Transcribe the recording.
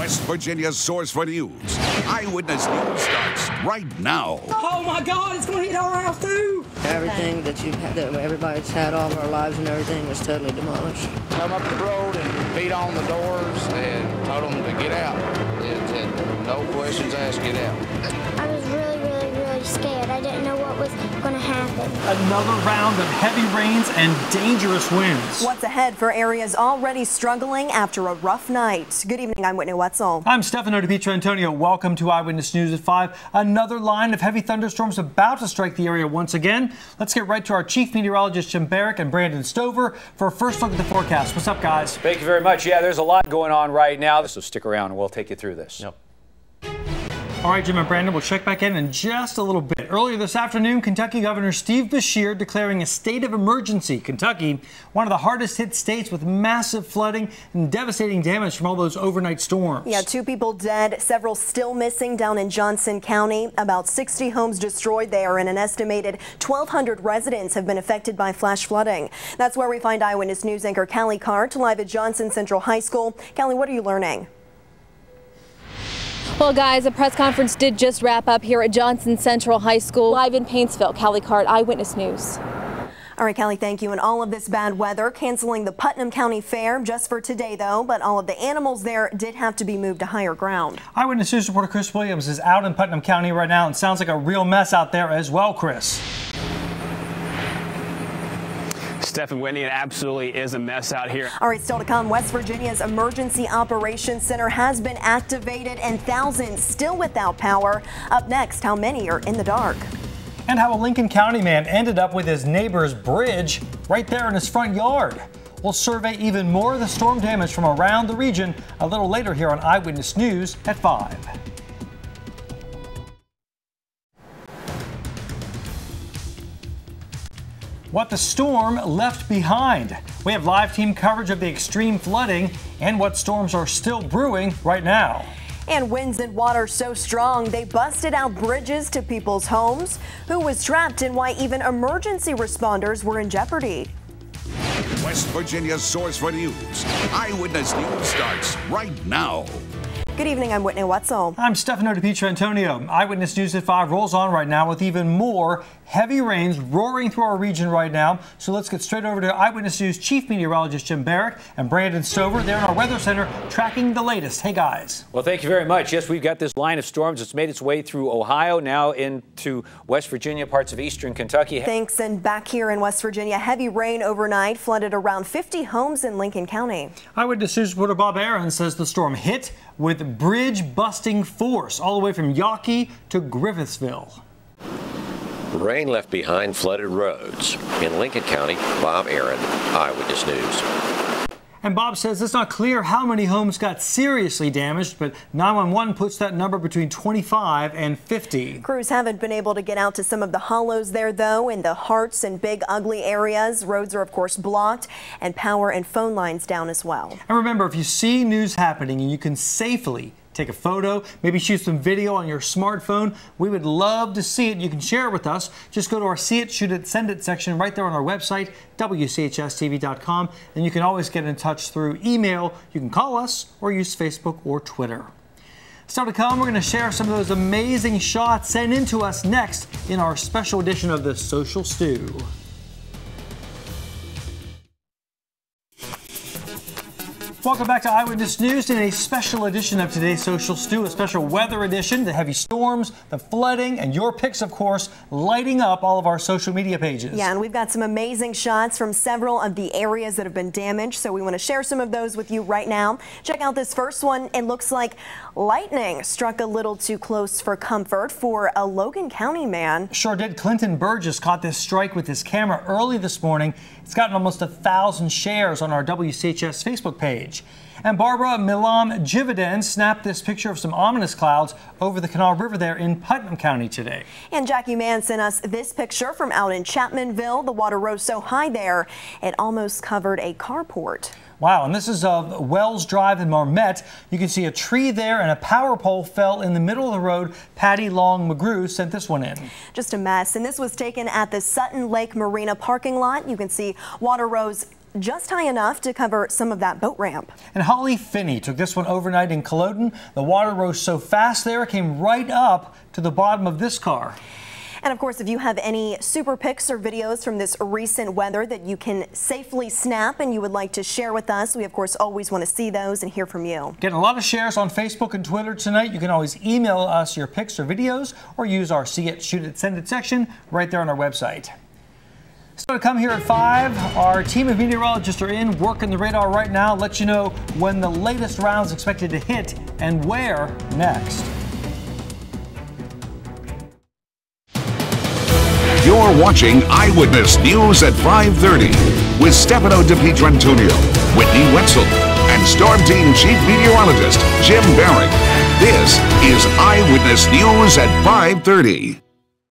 West Virginia's source for news. Eyewitness News starts right now. Oh my God, it's going to hit our house too. Everything that everybody's had all of our lives and everything was totally demolished. Come up the road and beat on the doors and told them to get out. It said, no questions asked, get out. I was really scared. I didn't know what was going to happen. Another round of heavy rains and dangerous winds. What's ahead for areas already struggling after a rough night? Good evening, I'm Whitney Wetzel. I'm Stefano Dipietrantonio. Welcome to Eyewitness News at 5. Another line of heavy thunderstorms about to strike the area once again. Let's get right to our chief meteorologist Jim Barrick and Brandon Stover for a first look at the forecast. What's up, guys? Thank you very much. Yeah, there's a lot going on right now, so stick around and we'll take you through this. Yep. All right, Jim and Brandon, we'll check back in just a little bit. Earlier this afternoon, Kentucky Governor Steve Beshear declaring a state of emergency. Kentucky, one of the hardest hit states with massive flooding and devastating damage from all those overnight storms. Yeah, 2 people dead, several still missing down in Johnson County. About 60 homes destroyed there, and an estimated 1,200 residents have been affected by flash flooding. That's where we find Eyewitness News anchor Callie Cart live at Johnson Central High School. Callie, what are you learning? Well, guys, a press conference did just wrap up here at Johnson Central High School. Live in Paintsville, Callie Cart, Eyewitness News. All right, Callie, thank you. And all of this bad weather canceling the Putnam County Fair just for today, though. But all of the animals there did have to be moved to higher ground. Eyewitness News reporter Chris Williams is out in Putnam County right now, and sounds like a real mess out there as well, Chris. Stef and Whitney, it absolutely is a mess out here. All right, still to come, West Virginia's Emergency Operations Center has been activated and thousands still without power. Up next, how many are in the dark? And how a Lincoln County man ended up with his neighbor's bridge right there in his front yard. We'll survey even more of the storm damage from around the region a little later here on Eyewitness News at 5. What the storm left behind. We have live team coverage of the extreme flooding and what storms are still brewing right now. And winds and water so strong they busted out bridges to people's homes. Who was trapped and why even emergency responders were in jeopardy. West Virginia's source for news. Eyewitness News starts right now. Good evening, I'm Whitney Wetzel. I'm Stefano Dipietrantonio. Eyewitness News at 5 rolls on right now with even more heavy rains roaring through our region right now. So let's get straight over to Eyewitness News Chief Meteorologist Jim Barrick and Brandon Stover. They're in our weather center tracking the latest. Hey, guys. Well, thank you very much. Yes, we've got this line of storms. It's made its way through Ohio, now into West Virginia, parts of eastern Kentucky. Thanks. And back here in West Virginia, heavy rain overnight flooded around 50 homes in Lincoln County. Eyewitness News reporter Bob Aaron says the storm hit with bridge-busting force all the way from Yawkey to Griffithsville. Rain left behind flooded roads. In Lincoln County, Bob Aaron, Eyewitness News. And Bob says it's not clear how many homes got seriously damaged, but 911 puts that number between 25 and 50. Crews haven't been able to get out to some of the hollows there, though, in the Hearts and Big Ugly areas. Roads are, of course, blocked and power and phone lines down as well. And remember, if you see news happening and you can safely take a photo, maybe shoot some video on your smartphone, we would love to see it. You can share it with us. Just go to our See It, Shoot It, Send It section right there on our website, WCHSTV.com. And you can always get in touch through email. You can call us or use Facebook or Twitter. Still to come, we're going to share some of those amazing shots sent in to us next in our special edition of the Social Stew. Welcome back to Eyewitness News in a special edition of today's Social Stew, a special weather edition, the heavy storms, the flooding, and your picks, of course, lighting up all of our social media pages. Yeah, and we've got some amazing shots from several of the areas that have been damaged, so we want to share some of those with you right now. Check out this first one. It looks like lightning struck a little too close for comfort for a Logan County man. Sure did. Clinton Burgess caught this strike with his camera early this morning. It's gotten almost 1,000 shares on our WCHS Facebook page. And Barbara Milam Jividen snapped this picture of some ominous clouds over the Kanawha River there in Putnam County today. And Jackie Mann sent us this picture from out in Chapmanville. The water rose so high there, it almost covered a carport. Wow, and this is of Wells Drive in Marmette. You can see a tree there and a power pole fell in the middle of the road. Patty Long McGrew sent this one in. Just a mess, and this was taken at the Sutton Lake Marina parking lot. You can see water rose just high enough to cover some of that boat ramp. And Holly Finney took this one overnight in Culloden. The water rose so fast there, it came right up to the bottom of this car. And of course, if you have any super pics or videos from this recent weather that you can safely snap and you would like to share with us, we of course always want to see those and hear from you. Getting a lot of shares on Facebook and Twitter tonight. You can always email us your pics or videos or use our See It, Shoot It, Send It section right there on our website. So to come here at 5, our team of meteorologists are in working the radar right now. Let you know when the latest round is expected to hit and where next. You're watching Eyewitness News at 5:30 with Stefano Dipietrantonio, Whitney Wetzel, and Storm Team Chief Meteorologist Jim Barrick. This is Eyewitness News at 5:30.